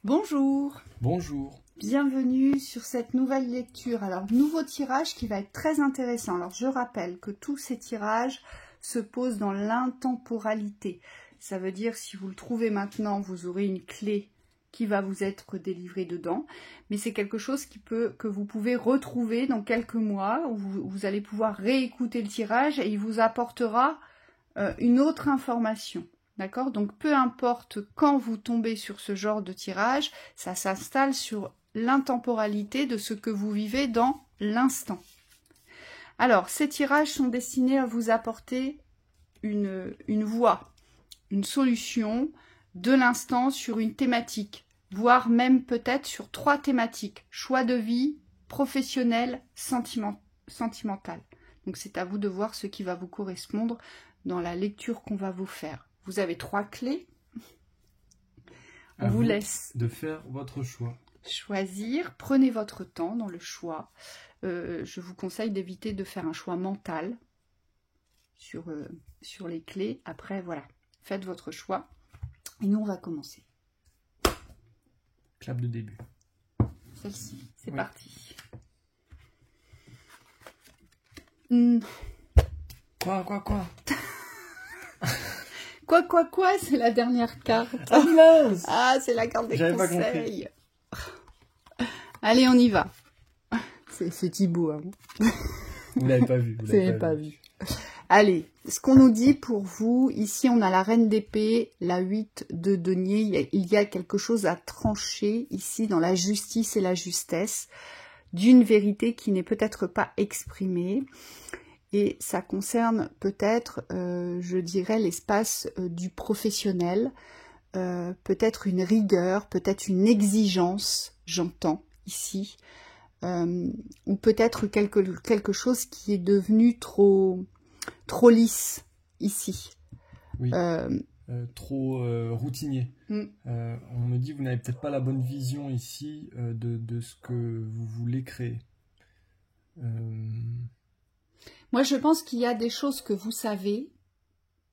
Bonjour, Bonjour. bienvenue sur cette nouvelle lecture. Alors, nouveau tirage qui va être très intéressant. Alors, je rappelle que tous ces tirages se posent dans l'intemporalité. Ça veut dire, si vous le trouvez maintenant, vous aurez une clé qui va vous être délivrée dedans. Mais c'est quelque chose que vous pouvez retrouver dans quelques mois, où vous allez pouvoir réécouter le tirage et il vous apportera une autre information. D'accord? Donc, peu importe quand vous tombez sur ce genre de tirage, ça s'installe sur l'intemporalité de ce que vous vivez dans l'instant. Alors, ces tirages sont destinés à vous apporter une voie, une solution de l'instant sur une thématique, voire même peut-être sur 3 thématiques. Choix de vie, professionnel, sentimental. Donc, c'est à vous de voir ce qui va vous correspondre dans la lecture qu'on va vous faire. Vous avez 3 clés. On vous laisse de faire votre choix. Choisir. Prenez votre temps dans le choix. Je vous conseille d'éviter de faire un choix mental sur les clés. Après, voilà, faites votre choix. Et nous, on va commencer. Clap de début. Celle-ci, c'est Oui. parti. Quoi, c'est la dernière carte. Ah mince. Ah, c'est la carte des J'avais pas conseils. Allez, on y va. C'est Thibaut. Hein. Vous l'avez pas vu. Vous l'avez pas vu. Allez, ce qu'on nous dit pour vous, ici on a la reine d'épée, la 8 de denier, il y a quelque chose à trancher ici dans la justice et la justesse, d'une vérité qui n'est peut-être pas exprimée. Et ça concerne peut-être, je dirais, l'espace du professionnel, peut-être une rigueur, peut-être une exigence, j'entends ici, ou peut-être quelque chose qui est devenu trop lisse ici. Oui. Trop routinier. On me dit vous n'avez peut-être pas la bonne vision ici de ce que vous voulez créer. Moi, je pense qu'il y a des choses que vous savez,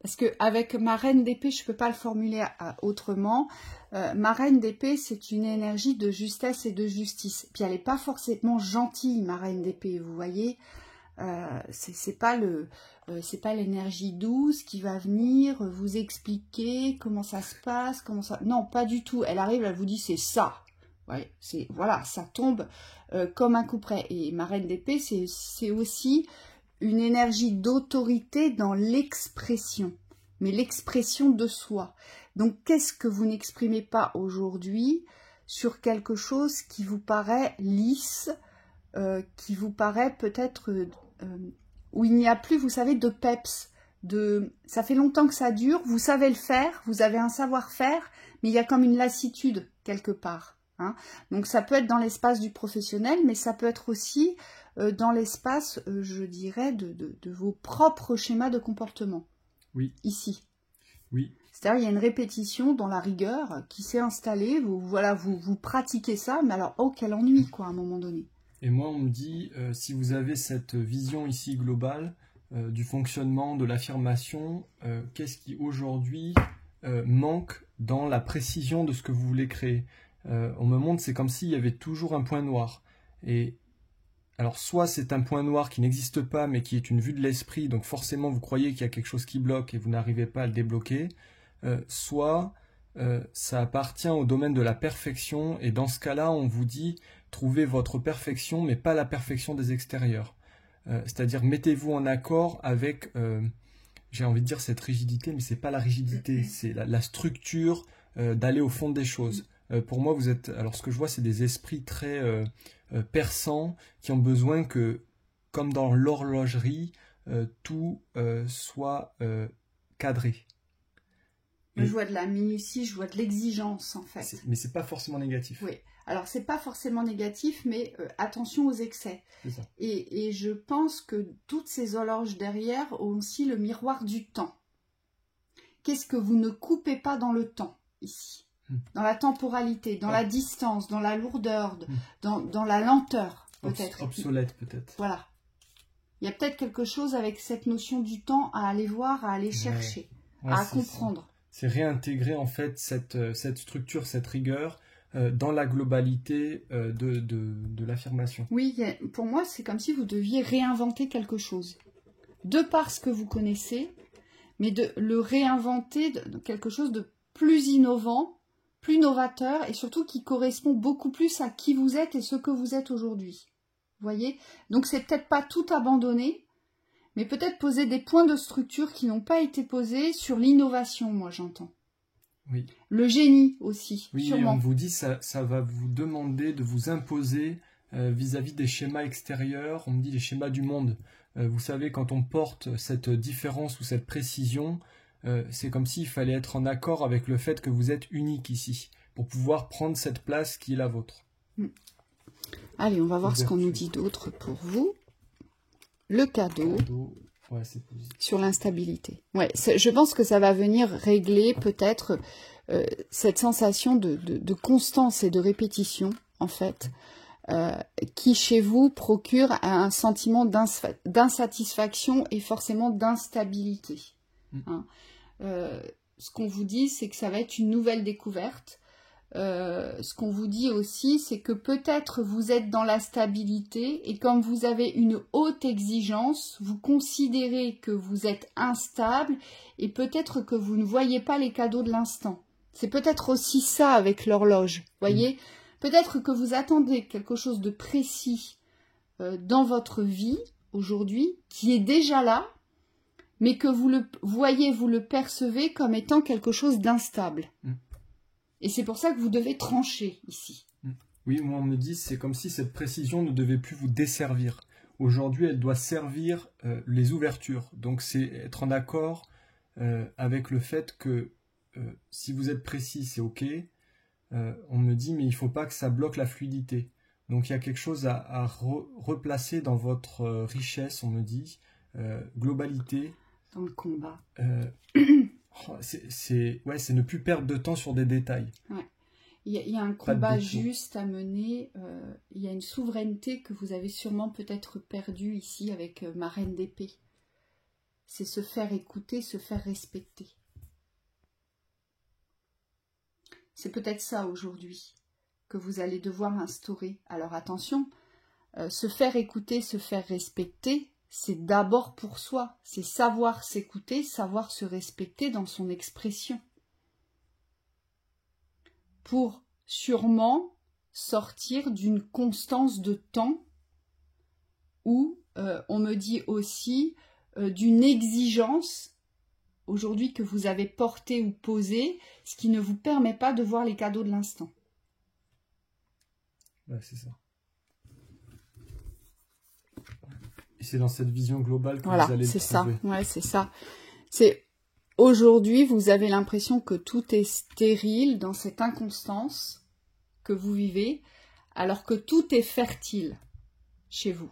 parce qu'avec ma reine d'épée, je ne peux pas le formuler autrement. Ma reine d'épée, c'est une énergie de justesse et de justice. Puis elle n'est pas forcément gentille, ma reine d'épée, vous voyez. C'est pas l'énergie douce qui va venir vous expliquer comment ça se passe, non, pas du tout. Elle arrive, elle vous dit c'est ça. Ouais, voilà, ça tombe comme un coup près. Et ma reine d'épée, c'est aussi une énergie d'autorité dans l'expression, mais l'expression de soi. Donc, qu'est-ce que vous n'exprimez pas aujourd'hui sur quelque chose qui vous paraît lisse, qui vous paraît peut-être où il n'y a plus, vous savez, de peps, ça fait longtemps que ça dure, vous savez le faire, vous avez un savoir-faire, mais il y a comme une lassitude quelque part. Hein. Donc ça peut être dans l'espace du professionnel, mais ça peut être aussi dans l'espace, je dirais, de vos propres schémas de comportement. Oui. Ici. Oui. C'est-à-dire, il y a une répétition dans la rigueur qui s'est installée, vous pratiquez ça, mais alors, oh, quel ennui, quoi, à un moment donné. Et moi, on me dit, si vous avez cette vision ici globale du fonctionnement, de l'affirmation, qu'est-ce qui aujourd'hui manque dans la précision de ce que vous voulez créer? On me montre, c'est comme s'il y avait toujours un point noir. Et alors, soit c'est un point noir qui n'existe pas, mais qui est une vue de l'esprit, donc forcément vous croyez qu'il y a quelque chose qui bloque et vous n'arrivez pas à le débloquer, soit ça appartient au domaine de la perfection, et dans ce cas-là, on vous dit, trouvez votre perfection, mais pas la perfection des extérieurs. C'est-à-dire, mettez-vous en accord avec, j'ai envie de dire cette rigidité, mais c'est pas la rigidité, c'est la structure d'aller au fond des choses. Pour moi, vous êtes, alors ce que je vois, c'est des esprits très perçants qui ont besoin que, comme dans l'horlogerie, tout soit cadré. Je vois de la minutie, je vois de l'exigence en fait. Mais c'est pas forcément négatif. Oui, alors c'est pas forcément négatif, mais attention aux excès. C'est ça. Et je pense que toutes ces horloges derrière ont aussi le miroir du temps. Qu'est-ce que vous ne coupez pas dans le temps ici? Dans la temporalité, dans la distance, dans la lourdeur, dans la lenteur peut-être. Obsolète peut-être. Voilà. Il y a peut-être quelque chose avec cette notion du temps à aller voir, à aller chercher, à comprendre. C'est réintégrer en fait cette structure, cette rigueur dans la globalité de l'affirmation. Oui, pour moi, c'est comme si vous deviez réinventer quelque chose. De par ce que vous connaissez, mais de le réinventer de quelque chose de plus innovant, plus novateur, et surtout qui correspond beaucoup plus à qui vous êtes et ce que vous êtes aujourd'hui. Vous voyez? Donc c'est peut-être pas tout abandonner, mais peut-être poser des points de structure qui n'ont pas été posés sur l'innovation, moi j'entends. Oui. Le génie aussi, oui, sûrement. On vous dit ça va vous demander de vous imposer vis-à-vis des schémas extérieurs, on me dit les schémas du monde. Vous savez, quand on porte cette différence ou cette précision, c'est comme s'il fallait être en accord avec le fait que vous êtes unique ici, pour pouvoir prendre cette place qui est la vôtre. Allez, on va voir ce qu'on nous dit d'autre pour vous. Le cadeau. Ouais, c'est positif. Sur l'instabilité. Ouais, je pense que ça va venir régler peut-être cette sensation de constance et de répétition, en fait, qui chez vous procure un sentiment d'insatisfaction et forcément d'instabilité. Hein. Ce qu'on vous dit, c'est que ça va être une nouvelle découverte. Ce qu'on vous dit aussi, c'est que peut-être vous êtes dans la stabilité et comme vous avez une haute exigence, vous considérez que vous êtes instable et peut-être que vous ne voyez pas les cadeaux de l'instant. C'est peut-être aussi ça avec l'horloge, voyez. Peut-être que vous attendez quelque chose de précis dans votre vie aujourd'hui, qui est déjà là, mais que vous le voyez, vous le percevez comme étant quelque chose d'instable. Et c'est pour ça que vous devez trancher ici. Oui, moi on me dit, c'est comme si cette précision ne devait plus vous desservir. Aujourd'hui, elle doit servir les ouvertures. Donc c'est être en accord avec le fait que si vous êtes précis, c'est OK. On me dit, mais il ne faut pas que ça bloque la fluidité. Donc il y a quelque chose à replacer dans votre richesse, on me dit, globalité. Dans le combat. C'est ne plus perdre de temps sur des détails. Ouais. Il y a un combat juste à mener. Il y a une souveraineté que vous avez sûrement peut-être perdue ici avec ma reine d'épée. C'est se faire écouter, se faire respecter. C'est peut-être ça aujourd'hui que vous allez devoir instaurer. Alors attention, se faire écouter, se faire respecter, c'est d'abord pour soi. C'est savoir s'écouter, savoir se respecter dans son expression. Pour sûrement sortir d'une constance de temps où on me dit aussi d'une exigence aujourd'hui que vous avez portée ou posée, ce qui ne vous permet pas de voir les cadeaux de l'instant. Ouais, c'est ça. Et c'est dans cette vision globale que vous allez le trouver. Ouais, c'est ça. C'est aujourd'hui, vous avez l'impression que tout est stérile dans cette inconstance que vous vivez, alors que tout est fertile chez vous.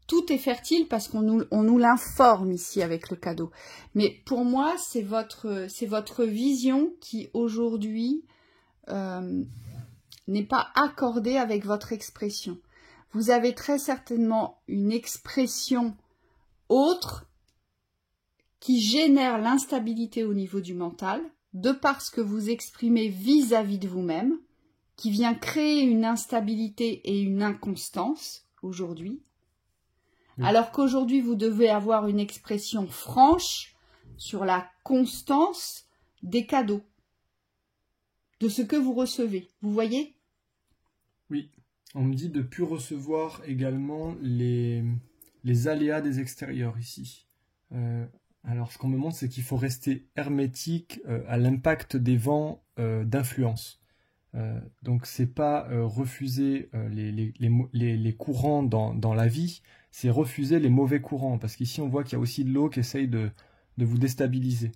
Tout est fertile parce qu'on nous l'informe ici avec le cadeau. Mais pour moi, c'est votre vision qui aujourd'hui n'est pas accordée avec votre expression. Vous avez très certainement une expression autre qui génère l'instabilité au niveau du mental, de par ce que vous exprimez vis-à-vis de vous-même, qui vient créer une instabilité et une inconstance aujourd'hui. Oui. Alors qu'aujourd'hui, vous devez avoir une expression franche sur la constance des cadeaux, de ce que vous recevez. Vous voyez ? Oui. On me dit de ne plus recevoir également les aléas des extérieurs ici. Alors, ce qu'on me montre, c'est qu'il faut rester hermétique à l'impact des vents d'influence. Donc, c'est pas refuser les courants dans la vie, c'est refuser les mauvais courants. Parce qu'ici, on voit qu'il y a aussi de l'eau qui essaye de vous déstabiliser.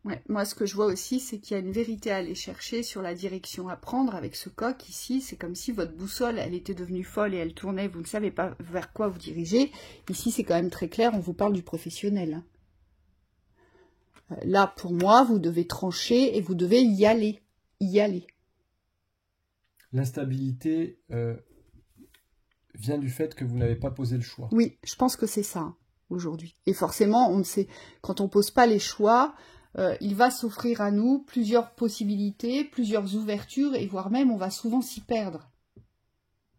Ouais, moi, ce que je vois aussi, c'est qu'il y a une vérité à aller chercher sur la direction à prendre avec ce coq ici. C'est comme si votre boussole, elle était devenue folle et elle tournait, vous ne savez pas vers quoi vous dirigez. Ici, c'est quand même très clair, on vous parle du professionnel. Là, pour moi, vous devez trancher et vous devez y aller. Y aller. L'instabilité vient du fait que vous n'avez pas posé le choix. Oui, je pense que c'est ça, aujourd'hui. Et forcément, on ne sait, quand on ne pose pas les choix... il va s'offrir à nous plusieurs possibilités, plusieurs ouvertures, et voire même on va souvent s'y perdre.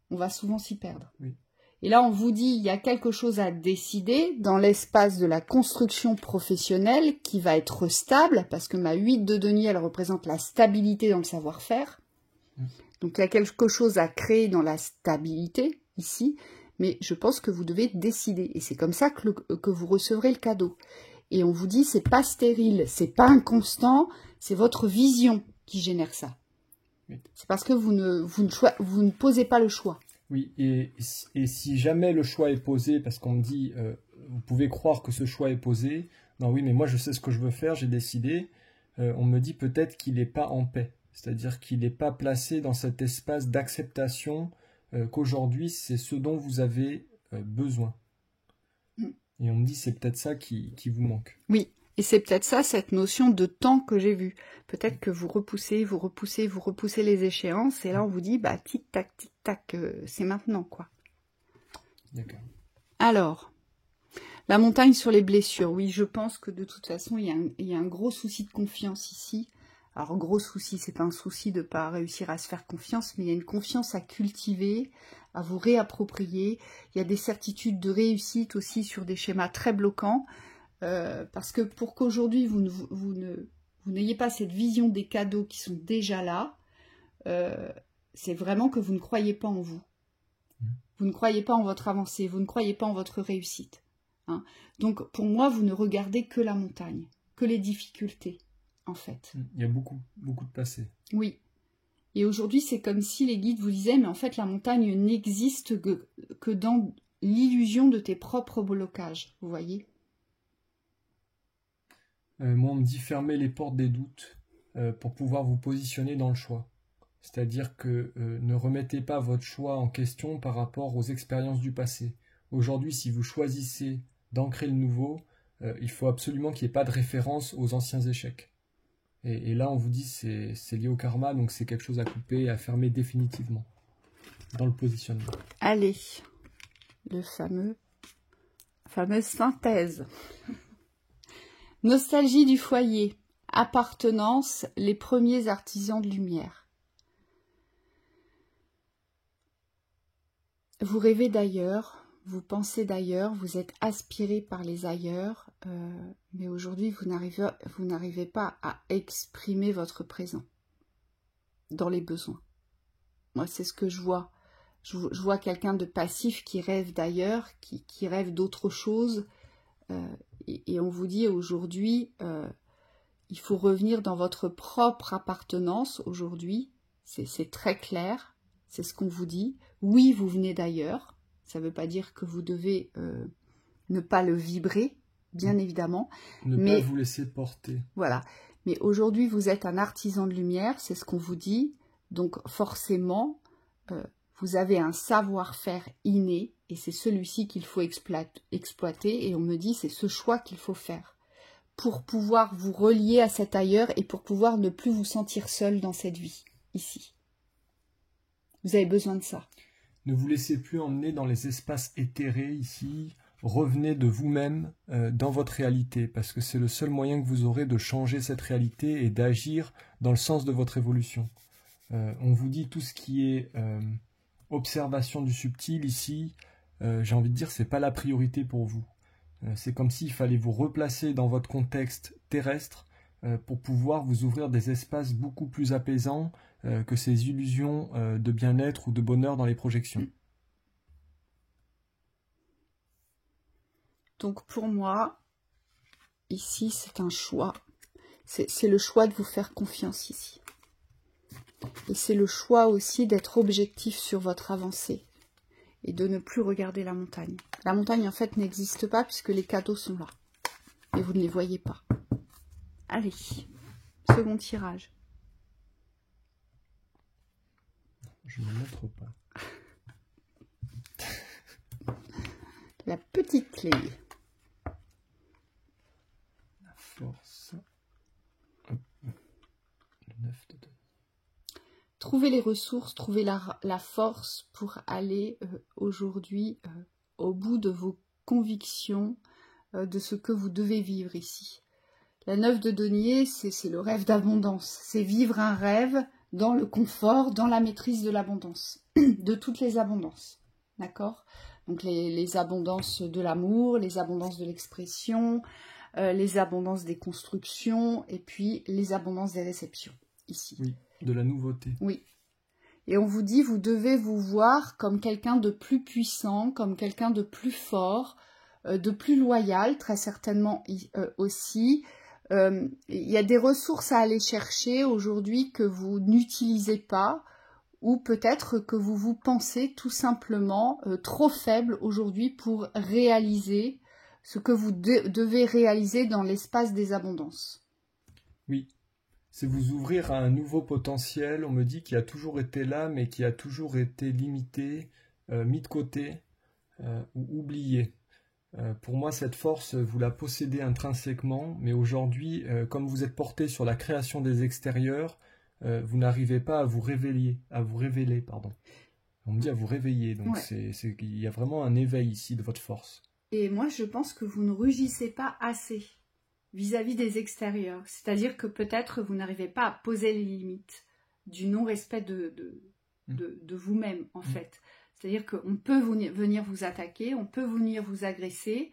On va souvent s'y perdre. Oui. Et là, on vous dit, il y a quelque chose à décider dans l'espace de la construction professionnelle qui va être stable, parce que ma 8 de denier, elle représente la stabilité dans le savoir-faire. Donc, il y a quelque chose à créer dans la stabilité, ici, mais je pense que vous devez décider. Et c'est comme ça que vous recevrez le cadeau. Et on vous dit, c'est pas stérile, c'est pas inconstant, c'est votre vision qui génère ça. Oui. C'est parce que vous ne posez pas le choix. Oui, et si jamais le choix est posé, parce qu'on me dit, vous pouvez croire que ce choix est posé, non oui, mais moi je sais ce que je veux faire, j'ai décidé, on me dit peut-être qu'il n'est pas en paix, c'est-à-dire qu'il n'est pas placé dans cet espace d'acceptation qu'aujourd'hui c'est ce dont vous avez besoin. Et on me dit c'est peut-être ça qui vous manque. Oui, et c'est peut-être ça, cette notion de temps que j'ai vue. Peut-être que vous repoussez les échéances, et là on vous dit, bah tic-tac, c'est maintenant, quoi. D'accord. Alors, la montagne sur les blessures. Oui, je pense que de toute façon, il y a un gros souci de confiance ici. Alors, gros souci, c'est pas un souci de ne pas réussir à se faire confiance, mais il y a une confiance à cultiver, à vous réapproprier. Il y a des certitudes de réussite aussi sur des schémas très bloquants. Parce que pour qu'aujourd'hui, vous n'ayez pas cette vision des cadeaux qui sont déjà là, c'est vraiment que vous ne croyez pas en vous. Vous ne croyez pas en votre avancée, vous ne croyez pas en votre réussite. Hein. Donc, pour moi, vous ne regardez que la montagne, que les difficultés, en fait. Il y a beaucoup de passé. Oui. Et aujourd'hui, c'est comme si les guides vous disaient, mais en fait, la montagne n'existe que dans l'illusion de tes propres blocages, vous voyez. Moi, on me dit fermer les portes des doutes pour pouvoir vous positionner dans le choix. C'est-à-dire que ne remettez pas votre choix en question par rapport aux expériences du passé. Aujourd'hui, si vous choisissez d'ancrer le nouveau, il faut absolument qu'il n'y ait pas de référence aux anciens échecs. Et là, on vous dit c'est lié au karma, donc c'est quelque chose à couper et à fermer définitivement dans le positionnement. Allez, fameuse synthèse. Nostalgie du foyer, appartenance, les premiers artisans de lumière. Vous rêvez d'ailleurs, vous pensez d'ailleurs, vous êtes aspiré par les ailleurs, mais aujourd'hui vous n'arrivez pas à exprimer votre présent dans les besoins. Moi, c'est ce que je vois. Je vois quelqu'un de passif qui rêve d'ailleurs, qui rêve d'autre chose. Et on vous dit aujourd'hui, il faut revenir dans votre propre appartenance aujourd'hui. C'est très clair, c'est ce qu'on vous dit. Oui, vous venez d'ailleurs. Ça ne veut pas dire que vous devez ne pas le vibrer, bien évidemment. Ne pas vous laisser porter. Voilà. Mais aujourd'hui, vous êtes un artisan de lumière, c'est ce qu'on vous dit. Donc forcément, vous avez un savoir-faire inné et c'est celui-ci qu'il faut exploiter. Et on me dit, c'est ce choix qu'il faut faire pour pouvoir vous relier à cet ailleurs et pour pouvoir ne plus vous sentir seul dans cette vie, ici. Vous avez besoin de ça. Ne vous laissez plus emmener dans les espaces éthérés ici. Revenez de vous-même dans votre réalité, parce que c'est le seul moyen que vous aurez de changer cette réalité et d'agir dans le sens de votre évolution. On vous dit tout ce qui est observation du subtil ici, j'ai envie de dire, c'est pas la priorité pour vous. C'est comme s'il fallait vous replacer dans votre contexte terrestre pour pouvoir vous ouvrir des espaces beaucoup plus apaisants que ces illusions de bien-être ou de bonheur dans les projections. Donc pour moi, ici c'est un choix. C'est le choix de vous faire confiance ici. Et c'est le choix aussi d'être objectif sur votre avancée et de ne plus regarder la montagne. La montagne en fait n'existe pas puisque les cadeaux sont là. Et vous ne les voyez pas. Allez, second tirage. Je ne le montre pas. La petite clé. La force. Hop. Le 9 de denier. Trouvez les ressources, trouvez la force pour aller aujourd'hui au bout de vos convictions, de ce que vous devez vivre ici. La 9 de denier, c'est le rêve d'abondance. C'est vivre un rêve dans le confort, dans la maîtrise de l'abondance, de toutes les abondances. D'accord? Donc les abondances de l'amour, les abondances de l'expression, les abondances des constructions et puis les abondances des réceptions, ici. Oui, de la nouveauté. Oui. Et on vous dit, vous devez vous voir comme quelqu'un de plus puissant, comme quelqu'un de plus fort, de plus loyal, très certainement aussi. Il y a des ressources à aller chercher aujourd'hui que vous n'utilisez pas, ou peut-être que vous vous pensez tout simplement trop faible aujourd'hui pour réaliser ce que vous devez réaliser dans l'espace des abondances. Oui, c'est vous ouvrir à un nouveau potentiel, on me dit, qui a toujours été là, mais qui a toujours été limité, mis de côté ou oublié. Pour moi, cette force, vous la possédez intrinsèquement, mais aujourd'hui, comme vous êtes porté sur la création des extérieurs, vous n'arrivez pas à vous révéler, pardon. On me dit à vous réveiller, donc ouais. Il y a vraiment un éveil ici de votre force. Et moi, je pense que vous ne rugissez pas assez vis-à-vis des extérieurs. C'est-à-dire que peut-être vous n'arrivez pas à poser les limites du non-respect de vous-même, en fait. C'est-à-dire qu'on peut venir vous attaquer, on peut venir vous agresser,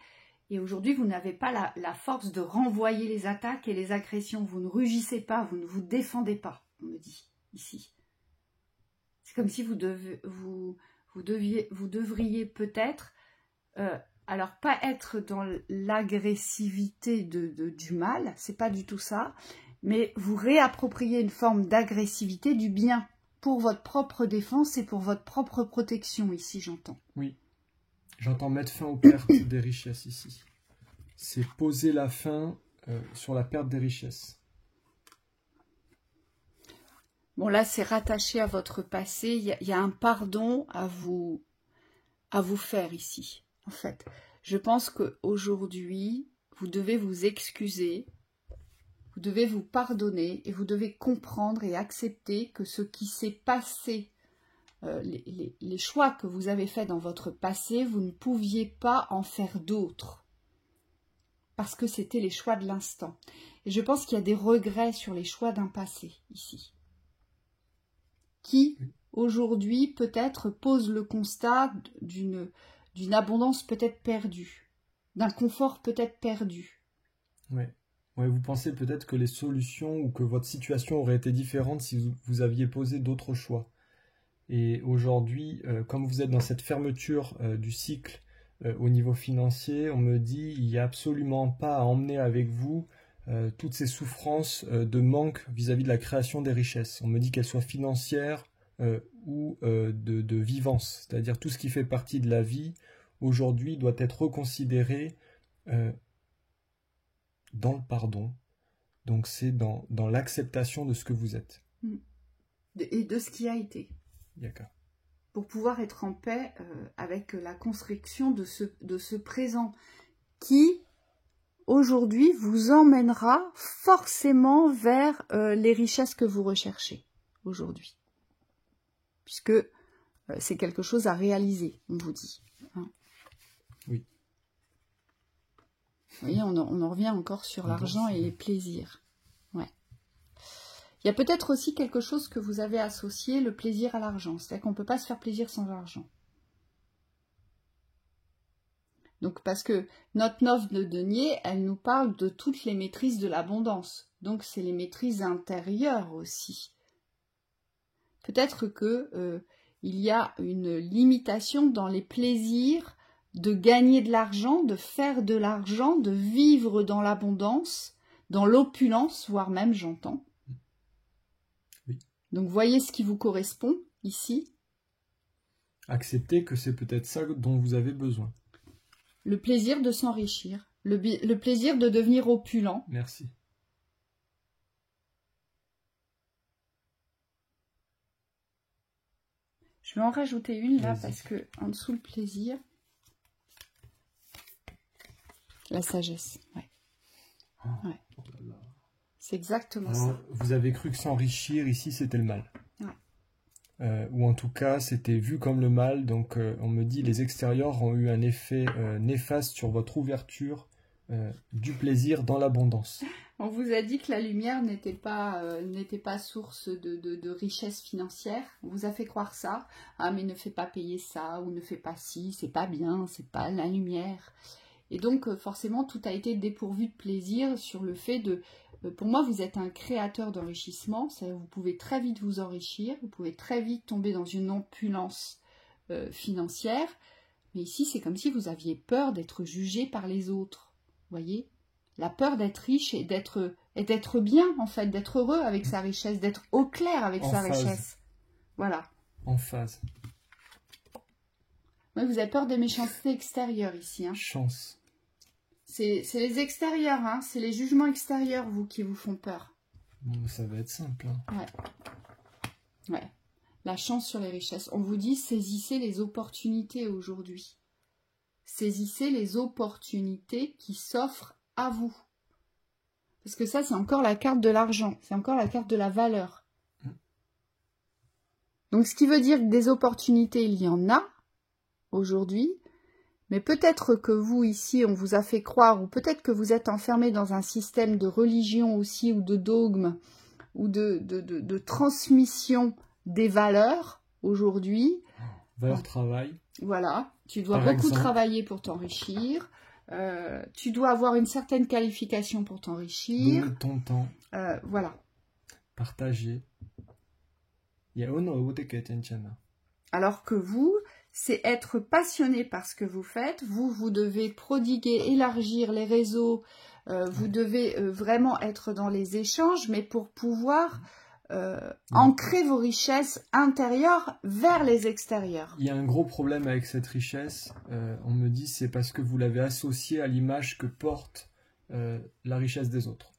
et aujourd'hui, vous n'avez pas la force de renvoyer les attaques et les agressions. Vous ne rugissez pas, vous ne vous défendez pas, on me dit, ici. C'est comme si vous devriez peut-être, alors pas être dans l'agressivité du mal, c'est pas du tout ça, mais vous réapproprier une forme d'agressivité du bien pour votre propre défense et pour votre propre protection, ici j'entends. Oui, j'entends mettre fin aux pertes des richesses ici. C'est poser la fin sur la perte des richesses. Bon, là, c'est rattaché à votre passé. Il y a un pardon à vous faire ici, en fait. Je pense qu'aujourd'hui, vous devez vous excuser, vous devez vous pardonner et vous devez comprendre et accepter que ce qui s'est passé, les choix que vous avez faits dans votre passé, vous ne pouviez pas en faire d'autres. Parce que c'était les choix de l'instant. Et je pense qu'il y a des regrets sur les choix d'un passé, ici. Qui, aujourd'hui, peut-être pose le constat d'une abondance peut-être perdue, d'un confort peut-être perdu. Oui. Ouais, vous pensez peut-être que les solutions ou que votre situation aurait été différente si vous aviez posé d'autres choix. Et aujourd'hui, comme vous êtes dans cette fermeture du cycle au niveau financier, on me dit il n'y a absolument pas à emmener avec vous toutes ces souffrances de manque vis-à-vis de la création des richesses. On me dit qu'elles soient financières ou de vivance, c'est-à-dire tout ce qui fait partie de la vie, aujourd'hui doit être reconsidéré dans le pardon. Donc c'est dans l'acceptation de ce que vous êtes. Et de ce qui a été. D'accord. Pour pouvoir être en paix avec la construction de ce présent qui, aujourd'hui, vous emmènera forcément vers les richesses que vous recherchez aujourd'hui. Puisque c'est quelque chose à réaliser, on vous dit. Hein. Oui. Vous voyez, on en revient encore sur l'argent et les plaisirs. Ouais. Il y a peut-être aussi quelque chose que vous avez associé, le plaisir à l'argent. C'est-à-dire qu'on ne peut pas se faire plaisir sans argent. Donc, parce que notre 9 de denier, elle nous parle de toutes les maîtrises de l'abondance. Donc, c'est les maîtrises intérieures aussi. Peut-être que il y a une limitation dans les plaisirs de gagner de l'argent, de faire de l'argent, de vivre dans l'abondance, dans l'opulence, voire même, j'entends. Oui. Donc, voyez ce qui vous correspond ici. Acceptez que c'est peut-être ça dont vous avez besoin. Le plaisir de s'enrichir, le plaisir de devenir opulent. Merci. Je vais en rajouter une là parce que en dessous le plaisir, la sagesse. Ouais. Ouais. Oh là là. C'est exactement ça. Vous avez cru que s'enrichir ici c'était le mal. Ouais. Ou en tout cas c'était vu comme le mal, donc on me dit les extérieurs ont eu un effet néfaste sur votre ouverture du plaisir dans l'abondance. On vous a dit que la lumière n'était pas source de richesse financière. On vous a fait croire ça. Ah, mais ne fais pas payer ça, ou ne fais pas ci, c'est pas bien, c'est pas la lumière. Et donc, forcément, tout a été dépourvu de plaisir sur le fait de... Pour moi, vous êtes un créateur d'enrichissement. C'est-à-dire, vous pouvez très vite vous enrichir, vous pouvez très vite tomber dans une opulence financière. Mais ici, c'est comme si vous aviez peur d'être jugé par les autres. Vous voyez ? La peur d'être riche et d'être bien, en fait, d'être heureux avec sa richesse, d'être au clair avec sa richesse. Voilà. En phase. Ouais, vous avez peur des méchancetés extérieures ici. Hein. Chance. C'est les extérieurs, hein. C'est les jugements extérieurs, vous, qui vous font peur. Bon, ça va être simple. Hein. Ouais. La chance sur les richesses. On vous dit, saisissez les opportunités aujourd'hui. Saisissez les opportunités qui s'offrent à vous. Parce que ça, c'est encore la carte de l'argent. C'est encore la carte de la valeur. Donc, ce qui veut dire que des opportunités, il y en a aujourd'hui. Mais peut-être que vous, ici, on vous a fait croire, ou peut-être que vous êtes enfermé dans un système de religion aussi, ou de dogme, ou de transmission des valeurs aujourd'hui. Valeur travail. Voilà. Tu dois beaucoup travailler pour t'enrichir. Tu dois avoir une certaine qualification pour t'enrichir. Donner ton temps. Voilà. Partager. Alors que vous, c'est être passionné par ce que vous faites. Vous devez prodiguer, élargir les réseaux. Vous devez vraiment être dans les échanges, mais pour pouvoir ancrer vos richesses intérieures vers les extérieurs. Il y a un gros problème avec cette richesse. On me dit c'est parce que vous l'avez associée à l'image que porte la richesse des autres.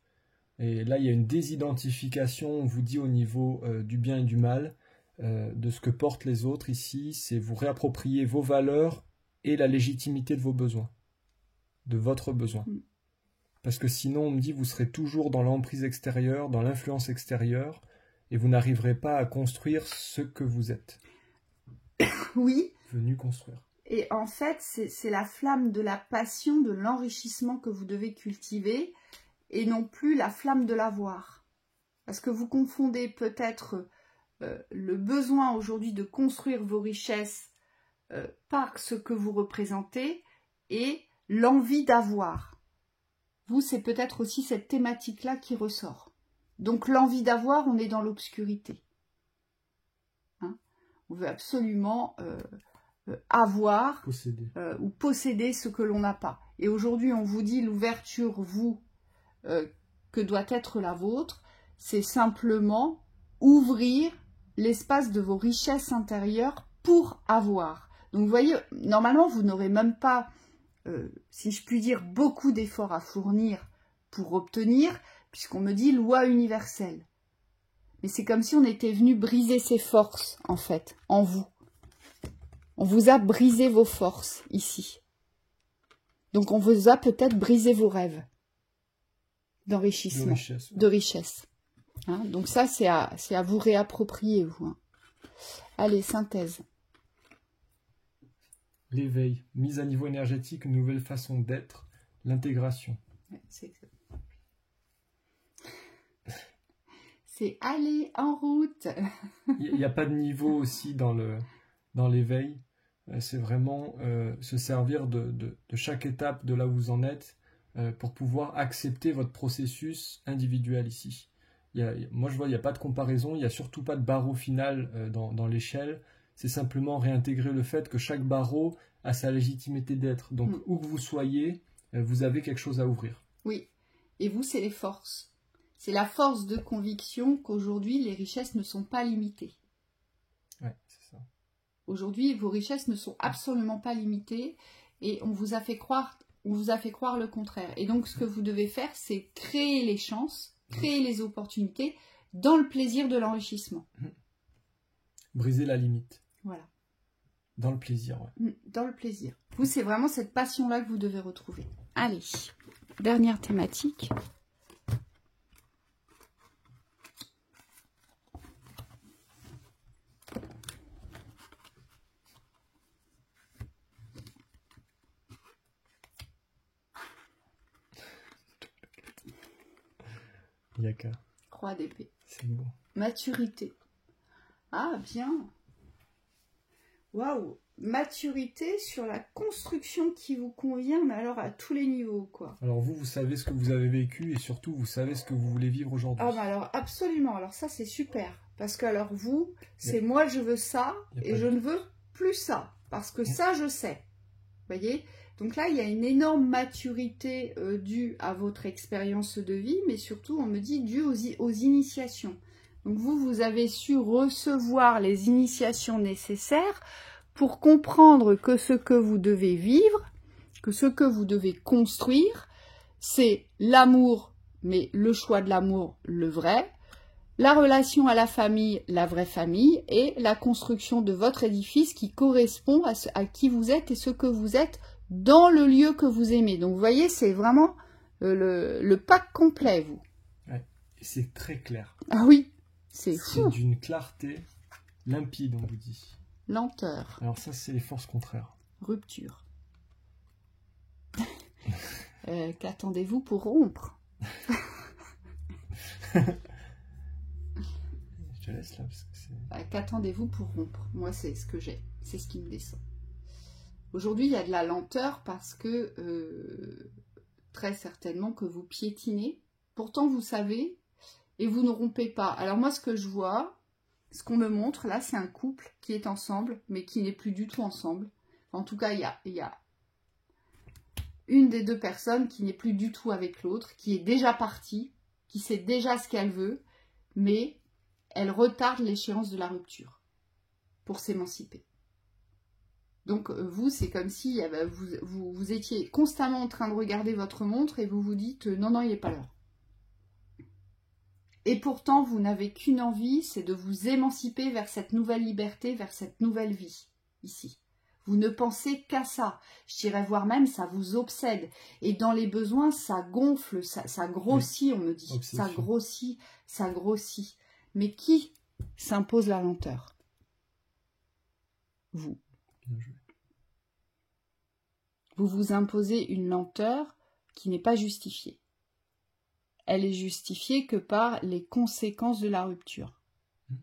Et là, il y a une désidentification, on vous dit au niveau du bien et du mal, de ce que portent les autres ici, c'est vous réapproprier vos valeurs et la légitimité de vos besoins, de votre besoin. Parce que sinon, on me dit, vous serez toujours dans l'emprise extérieure, dans l'influence extérieure, et vous n'arriverez pas à construire ce que vous êtes. Oui. Venu construire. Et en fait, c'est la flamme de la passion, de l'enrichissement que vous devez cultiver, et non plus la flamme de l'avoir. Parce que vous confondez peut-être le besoin aujourd'hui de construire vos richesses par ce que vous représentez et l'envie d'avoir. Vous, c'est peut-être aussi cette thématique-là qui ressort. Donc l'envie d'avoir, on est dans l'obscurité. Hein? On veut absolument avoir ou posséder ce que l'on n'a pas. Et aujourd'hui, on vous dit l'ouverture, vous, que doit être la vôtre, c'est simplement ouvrir l'espace de vos richesses intérieures pour avoir. Donc vous voyez, normalement, vous n'aurez même pas, si je puis dire, beaucoup d'efforts à fournir pour obtenir, puisqu'on me dit loi universelle. Mais c'est comme si on était venu briser ses forces, en fait, en vous. On vous a brisé vos forces, ici. Donc on vous a peut-être brisé vos rêves d'enrichissement, de richesse. Hein, donc ça, c'est à vous réapproprier, vous. Hein. Allez, synthèse. L'éveil, mise à niveau énergétique, une nouvelle façon d'être, l'intégration. Ouais, c'est aller en route. Il n'y a pas de niveau aussi dans l'éveil. C'est vraiment se servir de chaque étape de là où vous en êtes pour pouvoir accepter votre processus individuel ici. Moi, je vois, il n'y a pas de comparaison, il n'y a surtout pas de barreau final dans l'échelle. C'est simplement réintégrer le fait que chaque barreau a sa légitimité d'être. Donc, où que vous soyez, vous avez quelque chose à ouvrir. Oui, et vous, c'est les forces. C'est la force de conviction qu'aujourd'hui, les richesses ne sont pas limitées. Ouais, c'est ça. Aujourd'hui, vos richesses ne sont absolument pas limitées et on vous a fait croire le contraire. Et donc, ce que vous devez faire, c'est créer les chances, créer les opportunités dans le plaisir de l'enrichissement. Briser la limite. Voilà. Dans le plaisir, ouais. Dans le plaisir. Vous, c'est vraiment cette passion-là que vous devez retrouver. Allez, dernière thématique. Yaka. Roi d'épée. C'est beau. Maturité. Ah, bien. Waouh. Maturité sur la construction qui vous convient, mais alors à tous les niveaux, quoi. Alors vous savez ce que vous avez vécu et surtout vous savez ce que vous voulez vivre aujourd'hui. Ah bah alors absolument, alors ça c'est super. Parce que alors vous, c'est moi je veux ça et je ne veux plus ça. Parce que ça je sais. Vous voyez? Donc là il y a une énorme maturité due à votre expérience de vie, mais surtout on me dit due aux initiations. Donc vous avez su recevoir les initiations nécessaires pour comprendre que ce que vous devez vivre, que ce que vous devez construire, c'est l'amour, mais le choix de l'amour, le vrai, la relation à la famille, la vraie famille, et la construction de votre édifice qui correspond à qui vous êtes et ce que vous êtes dans le lieu que vous aimez. Donc vous voyez, c'est vraiment le pack complet, vous. Ouais, c'est très clair. Ah oui, c'est fou. C'est d'une clarté limpide, on vous dit. Lenteur. Alors ça, c'est les forces contraires. Rupture. Qu'attendez-vous pour rompre? Je te laisse là parce que c'est... Qu'attendez-vous pour rompre? Moi, c'est ce que j'ai. C'est ce qui me descend. Aujourd'hui, il y a de la lenteur parce que très certainement que vous piétinez. Pourtant, vous savez et vous ne rompez pas. Alors moi, ce que je vois, ce qu'on me montre là, c'est un couple qui est ensemble, mais qui n'est plus du tout ensemble. En tout cas, il y a une des deux personnes qui n'est plus du tout avec l'autre, qui est déjà partie, qui sait déjà ce qu'elle veut, mais elle retarde l'échéance de la rupture pour s'émanciper. Donc vous, c'est comme si vous étiez constamment en train de regarder votre montre et vous vous dites non, non, il n'est pas l'heure. Et pourtant, vous n'avez qu'une envie, c'est de vous émanciper vers cette nouvelle liberté, vers cette nouvelle vie, ici. Vous ne pensez qu'à ça. Je dirais voire même, ça vous obsède. Et dans les besoins, ça gonfle, ça grossit, on me dit. Obsession. Ça grossit. Mais qui s'impose la lenteur? Vous. Bien joué. Vous vous imposez une lenteur qui n'est pas justifiée. Elle est justifiée que par les conséquences de la rupture.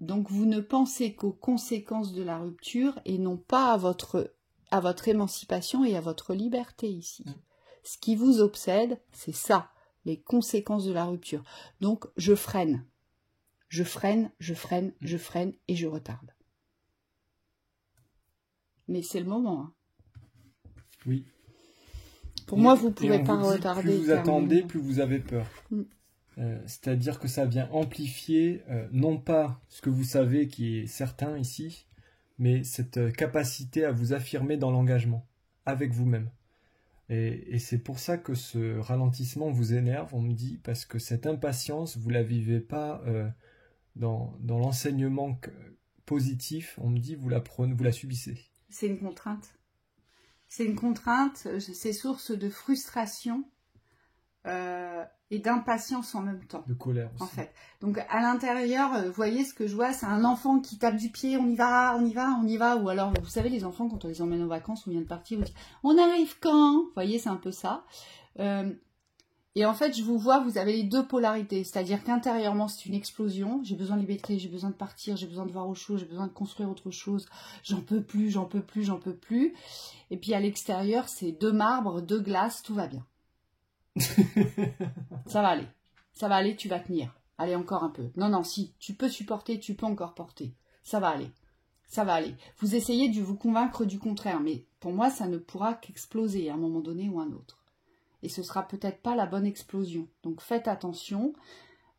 Donc vous ne pensez qu'aux conséquences de la rupture et non pas à votre émancipation et à votre liberté ici. Ce qui vous obsède, c'est ça, les conséquences de la rupture. Donc je freine et je retarde. Mais c'est le moment. Hein. Oui. Pour moi, vous ne pouvez pas retarder. Plus vous attendez, plus vous avez peur. Mm. C'est-à-dire que ça vient amplifier, non pas ce que vous savez qui est certain ici, mais cette capacité à vous affirmer dans l'engagement, avec vous-même. Et c'est pour ça que ce ralentissement vous énerve, on me dit, parce que cette impatience, vous ne la vivez pas dans l'enseignement positif, on me dit, vous la subissez. C'est une contrainte. C'est une contrainte, c'est source de frustration et d'impatience en même temps. De colère aussi. En fait. Donc à l'intérieur, vous voyez ce que je vois, c'est un enfant qui tape du pied, on y va. Ou alors, vous savez, les enfants, quand on les emmène en vacances, on vient de partir, on dit, on arrive quand? Vous voyez, c'est un peu ça. Et en fait, je vous vois, vous avez les deux polarités. C'est-à-dire qu'intérieurement, c'est une explosion. J'ai besoin de liberté, j'ai besoin de partir, j'ai besoin de voir autre chose, j'ai besoin de construire autre chose. J'en peux plus. Et puis à l'extérieur, c'est deux marbres, deux glaces, tout va bien. Ça va aller, tu vas tenir. Allez, encore un peu. Non, si, tu peux supporter, tu peux encore porter. Ça va aller. Vous essayez de vous convaincre du contraire, mais pour moi, ça ne pourra qu'exploser à un moment donné ou un autre. Et ce sera peut-être pas la bonne explosion. Donc faites attention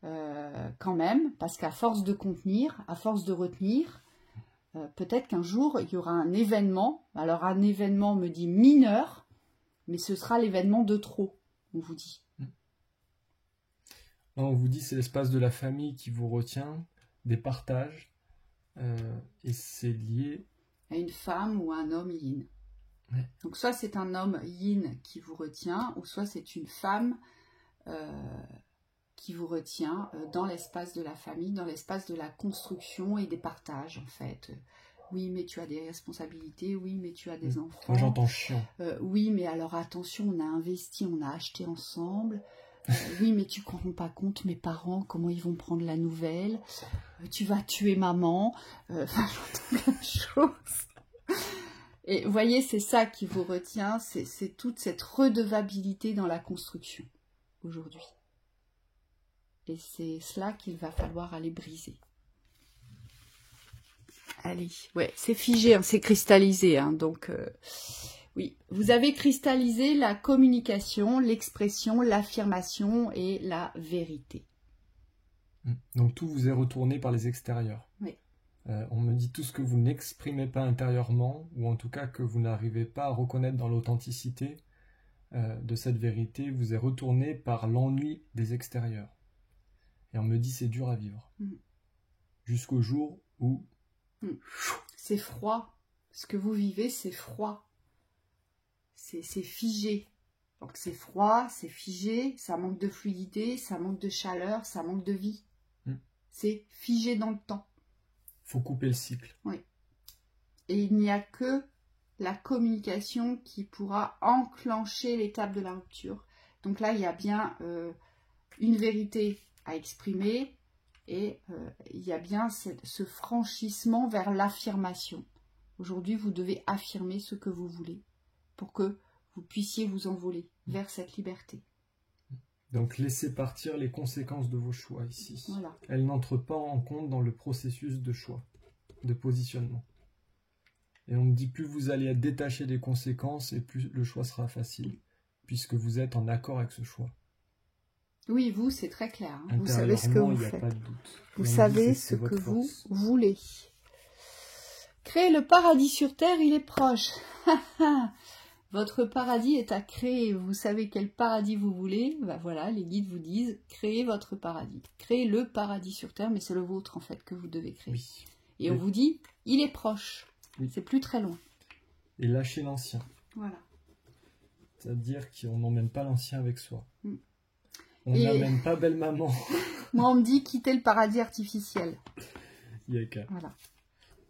quand même, parce qu'à force de contenir, à force de retenir, peut-être qu'un jour, il y aura un événement. Alors un événement, me dit mineur, mais ce sera l'événement de trop, on vous dit. On vous dit c'est l'espace de la famille qui vous retient, des partages, et c'est lié à une femme ou à un homme yin. Ouais. Donc soit c'est un homme yin qui vous retient, ou soit c'est une femme qui vous retient dans l'espace de la famille, dans l'espace de la construction et des partages en fait. Oui, mais tu as des responsabilités, oui, mais tu as des enfants. Moi j'entends chiant. Oui, mais alors attention, on a investi, on a acheté ensemble. Oui, mais tu ne te rends pas compte, mes parents, comment ils vont prendre la nouvelle. Tu vas tuer maman. Enfin, j'entends plein de choses. Et vous voyez, c'est ça qui vous retient, c'est toute cette redevabilité dans la construction aujourd'hui. Et c'est cela qu'il va falloir aller briser. Allez, ouais, c'est figé, hein, c'est cristallisé, hein, donc oui, vous avez cristallisé la communication, l'expression, l'affirmation et la vérité. Donc tout vous est retourné par les extérieurs. Oui. On me dit tout ce que vous n'exprimez pas intérieurement, ou en tout cas que vous n'arrivez pas à reconnaître dans l'authenticité de cette vérité, vous est retourné par l'ennui des extérieurs. Et on me dit c'est dur à vivre. Jusqu'au jour où... C'est froid. Ce que vous vivez, c'est froid. C'est figé. Donc c'est froid, c'est figé, ça manque de fluidité, ça manque de chaleur, ça manque de vie. C'est figé dans le temps. Faut couper le cycle. Oui. Et il n'y a que la communication qui pourra enclencher l'étape de la rupture. Donc là, il y a bien une vérité à exprimer et il y a bien ce franchissement vers l'affirmation. Aujourd'hui, vous devez affirmer ce que vous voulez pour que vous puissiez vous envoler vers cette liberté. Donc laissez partir les conséquences de vos choix ici. Voilà. Elles n'entrent pas en compte dans le processus de choix, de positionnement. Et on me dit plus vous allez être détaché des conséquences et plus le choix sera facile, puisque vous êtes en accord avec ce choix. Oui, vous, c'est très clair. Hein. Vous savez ce que vous faites. Pas de doute. Vous savez ce que vous voulez. Créer le paradis sur terre, il est proche. Votre paradis est à créer. Vous savez quel paradis vous voulez. Ben voilà, les guides vous disent, créez votre paradis. Créez le paradis sur terre, mais c'est le vôtre en fait que vous devez créer. Oui. Et on vous dit, il est proche. Oui. C'est plus très loin. Et lâcher l'ancien. Voilà. C'est-à-dire qu'on n'emmène pas l'ancien avec soi. On n'amène pas belle maman. Moi, on me dit quitter le paradis artificiel. Yaka. Voilà.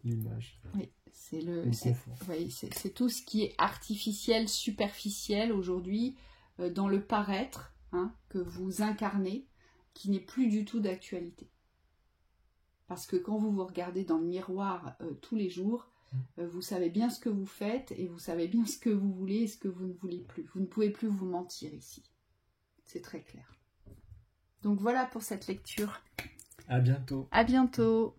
L'image. Oui, c'est tout ce qui est artificiel, superficiel aujourd'hui, dans le paraître, hein, que vous incarnez, qui n'est plus du tout d'actualité. Parce que quand vous vous regardez dans le miroir tous les jours, vous savez bien ce que vous faites et vous savez bien ce que vous voulez et ce que vous ne voulez plus. Vous ne pouvez plus vous mentir ici. C'est très clair. Donc voilà pour cette lecture. À bientôt. À bientôt.